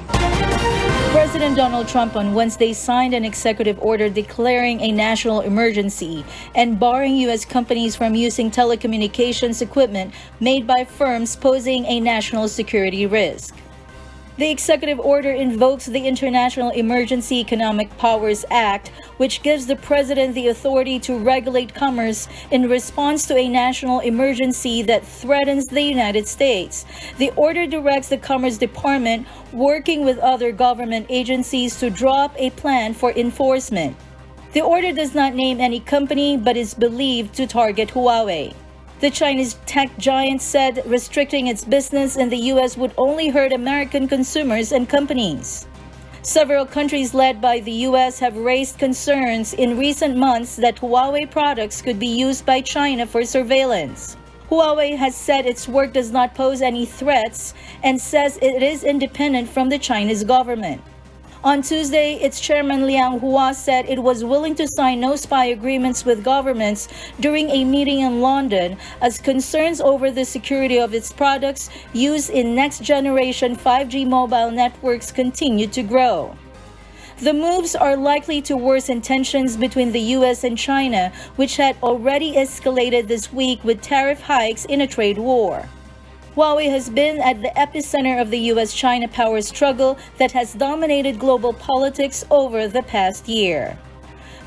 Speaker 13: President Donald Trump on Wednesday signed an executive order declaring a national emergency and barring U.S. companies from using telecommunications equipment made by firms posing a national security risk. The executive order invokes the International Emergency Economic Powers Act, which gives the president the authority to regulate commerce in response to a national emergency that threatens the United States. The order directs the Commerce Department, working with other government agencies, to draw up a plan for enforcement. The order does not name any company, but is believed to target Huawei. The Chinese tech giant said restricting its business in the U.S. would only hurt American consumers and companies. Several countries led by the U.S. have raised concerns in recent months that Huawei products could be used by China for surveillance. Huawei has said its work does not pose any threats and says it is independent from the Chinese government. On Tuesday, its chairman Liang Hua said it was willing to sign no spy agreements with governments during a meeting in London as concerns over the security of its products used in next-generation 5G mobile networks continue to grow. The moves are likely to worsen tensions between the U.S. and China, which had already escalated this week with tariff hikes in a trade war. Huawei has been at the epicenter of the U.S.-China power struggle that has dominated global politics over the past year.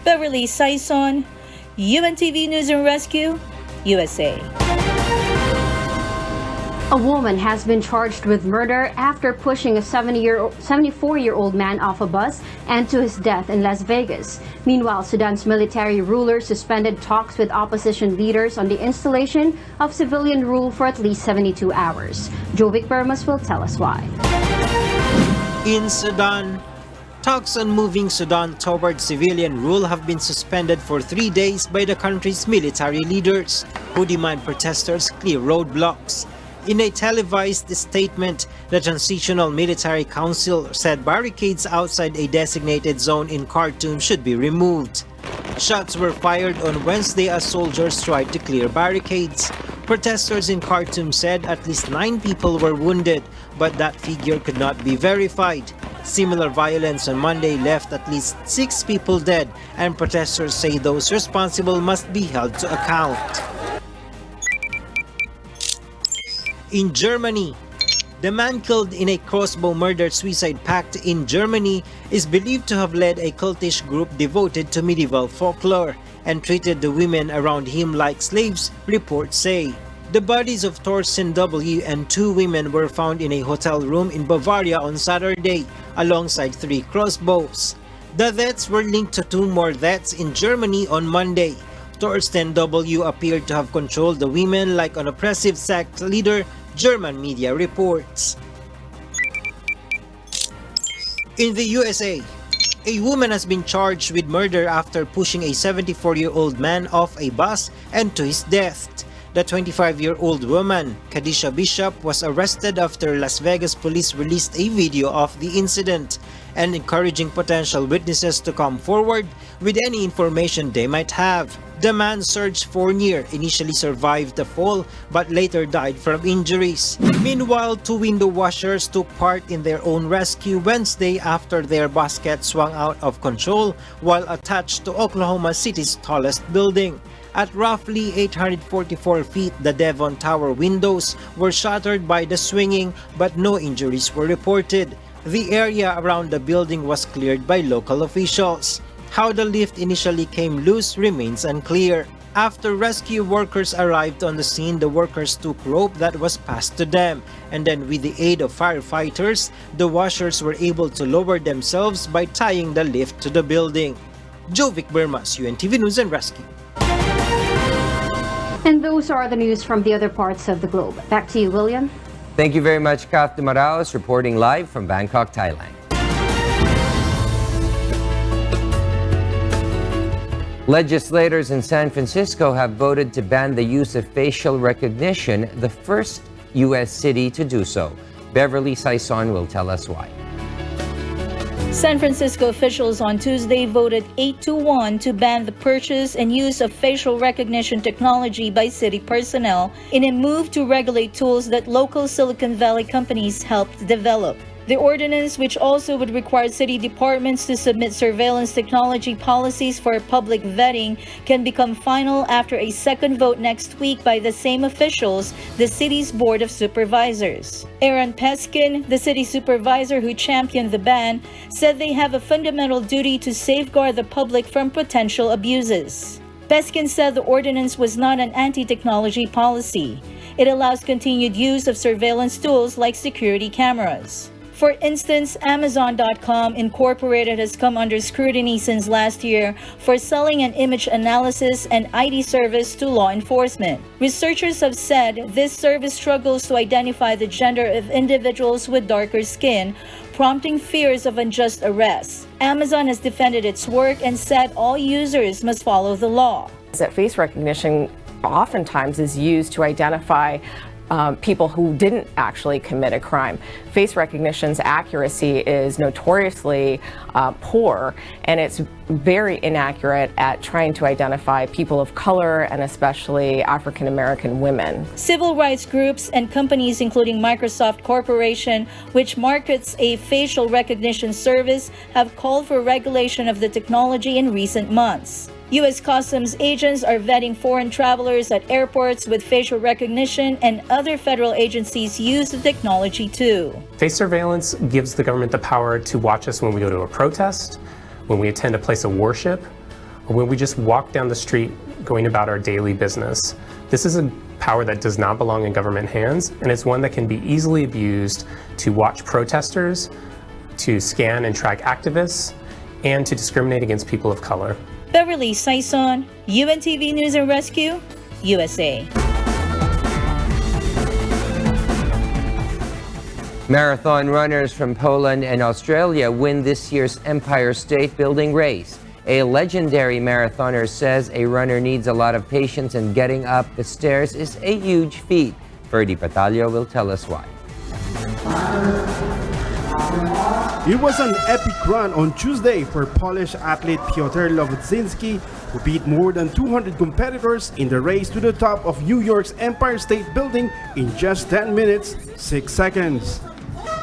Speaker 13: Beverly Saison, UNTV News and Rescue, USA.
Speaker 1: A woman has been charged with murder after pushing a 74-year-old man off a bus and to his death in Las Vegas. Meanwhile, Sudan's military ruler suspended talks with opposition leaders on the installation of civilian rule for at least 72 hours. Jovic Bermas will tell us why.
Speaker 14: In Sudan, talks on moving Sudan toward civilian rule have been suspended for 3 days by the country's military leaders, who demand protesters clear roadblocks. In a televised statement, the Transitional Military Council said barricades outside a designated zone in Khartoum should be removed. Shots were fired on Wednesday as soldiers tried to clear barricades. Protesters in Khartoum said at least 9 people were wounded, but that figure could not be verified. Similar violence on Monday left at least 6 people dead, and protesters say those responsible must be held to account. In Germany, the man killed in a crossbow murder-suicide pact in Germany is believed to have led a cultish group devoted to medieval folklore and treated the women around him like slaves, reports say. The bodies of Thorsten W. and 2 women were found in a hotel room in Bavaria on Saturday, alongside 3 crossbows. The deaths were linked to 2 more deaths in Germany on Monday. Thorsten W. appeared to have controlled the women like an oppressive sect leader, German media reports. In the USA, a woman has been charged with murder after pushing a 74-year-old man off a bus and to his death. The 25-year-old woman, Kadisha Bishop, was arrested after Las Vegas police released a video of the incident and encouraging potential witnesses to come forward with any information they might have. The man, Serge Fournier, initially survived the fall but later died from injuries. Meanwhile, 2 window washers took part in their own rescue Wednesday after their basket swung out of control while attached to Oklahoma City's tallest building. At roughly 844 feet, the Devon Tower windows were shattered by the swinging, but no injuries were reported. The area around the building was cleared by local officials. How the lift initially came loose remains unclear. After rescue workers arrived on the scene, the workers took rope that was passed to them, and then with the aid of firefighters, the washers were able to lower themselves by tying the lift to the building. Jovic Bermas, UNTV News and Rescue.
Speaker 1: And those are the news from the other parts of the globe. Back to you, William.
Speaker 7: Thank you very much, Kath Dumaraos, reporting live from Bangkok, Thailand. Legislators in San Francisco have voted to ban the use of facial recognition, the first U.S. city to do so. Beverly Saison will tell us why.
Speaker 13: San Francisco officials on Tuesday voted 8-1 to ban the purchase and use of facial recognition technology by city personnel in a move to regulate tools that local Silicon Valley companies helped develop. The ordinance, which also would require city departments to submit surveillance technology policies for public vetting, can become final after a second vote next week by the same officials, the city's Board of Supervisors. Aaron Peskin, the city supervisor who championed the ban, said they have a fundamental duty to safeguard the public from potential abuses. Peskin said the ordinance was not an anti-technology policy. It allows continued use of surveillance tools like security cameras. For instance, Amazon.com Incorporated has come under scrutiny since last year for selling an image analysis and ID service to law enforcement. Researchers have said this service struggles to identify the gender of individuals with darker skin, prompting fears of unjust arrest. Amazon has defended its work and said all users must follow the law.
Speaker 16: That face recognition oftentimes is used to identify people who didn't actually commit a crime. Face recognition's accuracy is notoriously poor, and it's very inaccurate at trying to identify people of color and especially African American women.
Speaker 13: Civil rights groups and companies including Microsoft Corporation, which markets a facial recognition service, have called for regulation of the technology in recent months. U.S. Customs agents are vetting foreign travelers at airports with facial recognition, and other federal agencies use the technology too.
Speaker 17: Face surveillance gives the government the power to watch us when we go to a protest, when we attend a place of worship, or when we just walk down the street going about our daily business. This is a power that does not belong in government hands, and it's one that can be easily abused to watch protesters, to scan and track activists, and to discriminate against people of color.
Speaker 13: Beverly Saison, UNTV News and Rescue, USA.
Speaker 7: Marathon runners from Poland and Australia win this year's Empire State Building race. A legendary marathoner says a runner needs a lot of patience, and getting up the stairs is a huge feat. Ferdy Patalio will tell us why.
Speaker 19: It was an epic run on Tuesday for Polish athlete Piotr Lowodzinski, who beat more than 200 competitors in the race to the top of New York's Empire State Building in just 10 minutes, 6 seconds.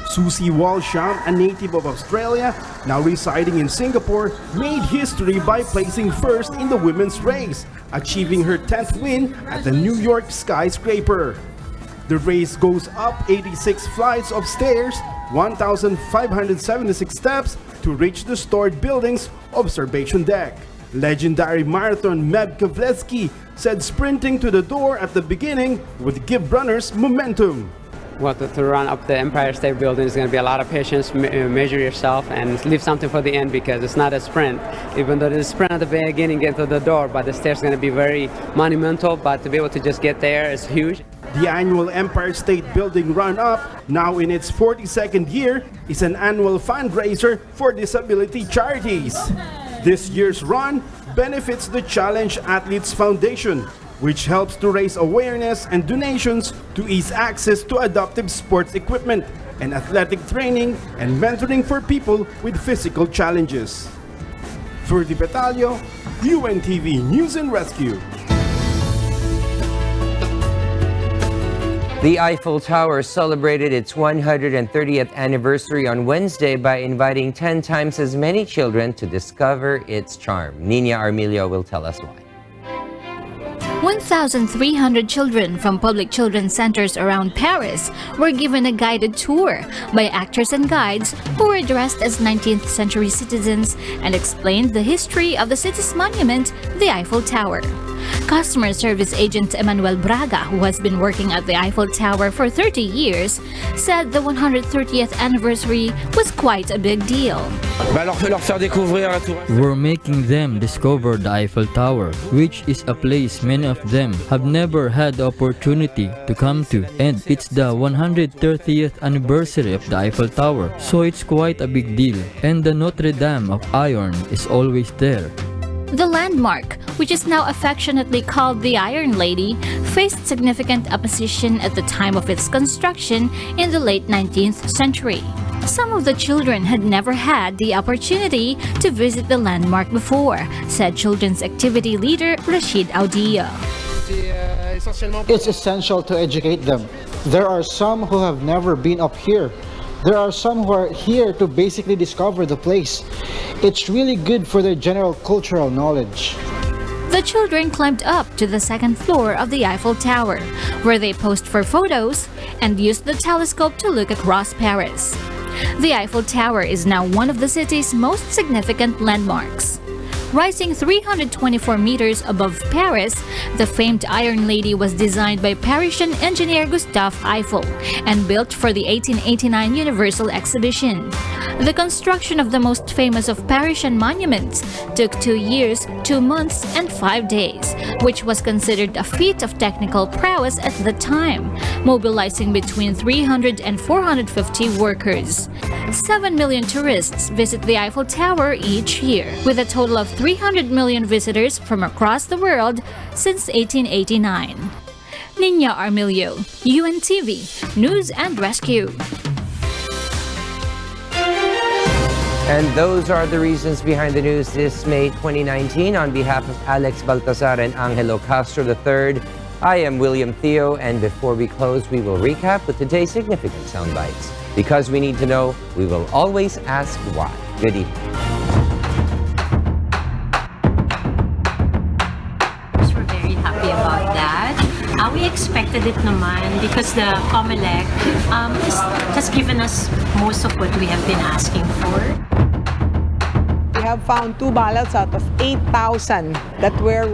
Speaker 19: Susie Walsham, a native of Australia, now residing in Singapore, made history by placing first in the women's race, achieving her 10th win at the New York skyscraper. The race goes up 86 flights of stairs, 1,576 steps to reach the stored building's observation deck. Legendary marathon Meb Keflezighi said sprinting to the door at the beginning would give runners momentum.
Speaker 20: Well, to run up the Empire State Building is going to be a lot of patience, measure yourself, and leave something for the end, because it's not a sprint. Even though there's a sprint at the beginning, get to the door, but the stairs are going to be very monumental, but to be able to just get there is huge.
Speaker 19: The annual Empire State Building Run-Up, now in its 42nd year, is an annual fundraiser for disability charities. This year's run benefits the Challenge Athletes Foundation, which helps to raise awareness and donations to ease access to adaptive sports equipment and athletic training and mentoring for people with physical challenges. Ferdy Patalio, UNTV News and Rescue.
Speaker 7: The Eiffel Tower celebrated its 130th anniversary on Wednesday by inviting 10 times as many children to discover its charm. Nina Armilio will tell us why.
Speaker 3: 1,300 children from public children's centers around Paris were given a guided tour by actors and guides who were dressed as 19th century citizens and explained the history of the city's monument, the Eiffel Tower. Customer service agent Emmanuel Braga, who has been working at the Eiffel Tower for 30 years, said the 130th anniversary was quite a big deal.
Speaker 25: We're making them discover the Eiffel Tower, which is a place many of them have never had the opportunity to come to, and it's the 130th anniversary of the Eiffel Tower, so it's quite a big deal, and the Notre Dame of Iron is always there.
Speaker 3: The landmark, which is now affectionately called the Iron Lady, faced significant opposition at the time of its construction in the late 19th century. Some of the children had never had the opportunity to visit the landmark before, said children's activity leader Rashid Audia.
Speaker 4: It's essential to educate them. There are some who have never been up here. There are some who are here to basically discover the place. It's really good for their general cultural knowledge.
Speaker 3: The children climbed up to the second floor of the Eiffel Tower, where they posed for photos and used the telescope to look across Paris. The Eiffel Tower is now one of the city's most significant landmarks. Rising 324 meters above Paris, the famed Iron Lady was designed by Parisian engineer Gustave Eiffel and built for the 1889 Universal Exhibition. The construction of the most famous of Parisian monuments took 2 years, 2 months, and 5 days, which was considered a feat of technical prowess at the time, mobilizing between 300 and 450 workers. 7 million tourists visit the Eiffel Tower each year, with a total of 300 million visitors from across the world since 1889. Niña Armilio, UNTV, News and Rescue.
Speaker 7: And those are the reasons behind the news this May 2019. On behalf of Alex Baltazar and Angelo Castro III, I am William Theo, and before we close, we will recap with today's significant sound bites. Because we need to know, we will always ask why. Good evening.
Speaker 2: We're very happy about that. We expected it naman because the COMELEC has given us most of what we have been asking for.
Speaker 15: We have found 2 ballots out of 8,000 that we're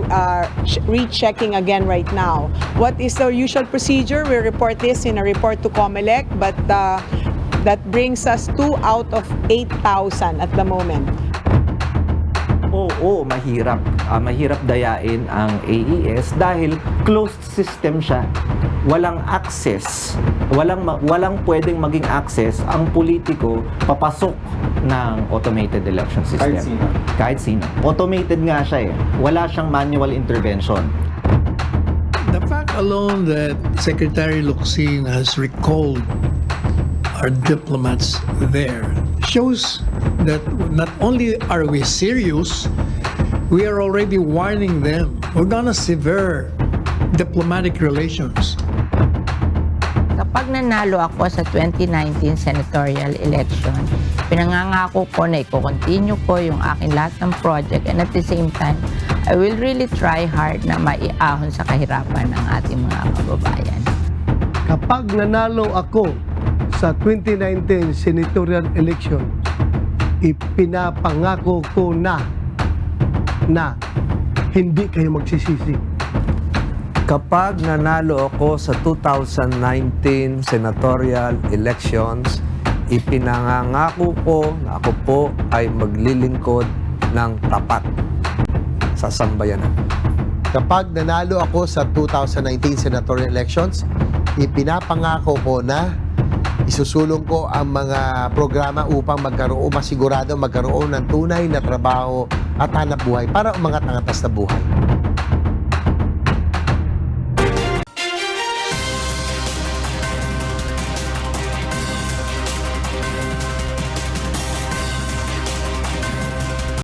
Speaker 15: rechecking again right now. What is the usual procedure? We report this in a report to COMELEC, but that brings us 2 out of 8,000 at the moment.
Speaker 18: Oo, mahirap. Mahirap dayain ang AES dahil closed system siya. Walang access, walang pwedeng maging access ang politiko papasok ng automated election system.
Speaker 22: Kahit sino.
Speaker 18: Kahit sino. Automated nga siya eh. Wala siyang manual intervention.
Speaker 24: The fact alone that Secretary Locsin has recalled our diplomats there shows that not only are we serious, we are already warning them. We're gonna sever diplomatic relations.
Speaker 26: Kapag nanalo ako sa 2019 senatorial election, pinangangako ko na i-continue ko yung aking lahat ng project, and at the same time, I will really try hard na maiahon sa kahirapan ng ating mga kababayan.
Speaker 27: Kapag nanalo ako sa 2019 senatorial election, ipinapangako ko na hindi kayo magsisisi.
Speaker 28: Kapag nanalo ako sa 2019 senatorial elections, ipinangangako ko na ako po ay maglilingkod ng tapat sa sambayanan.
Speaker 27: Kapag nanalo ako sa 2019 senatorial elections, ipinapangako ko na isusulong ko ang mga programa upang masigurado magkaroon ng tunay na trabaho at hanap buhay para umangat ang atas na buhay.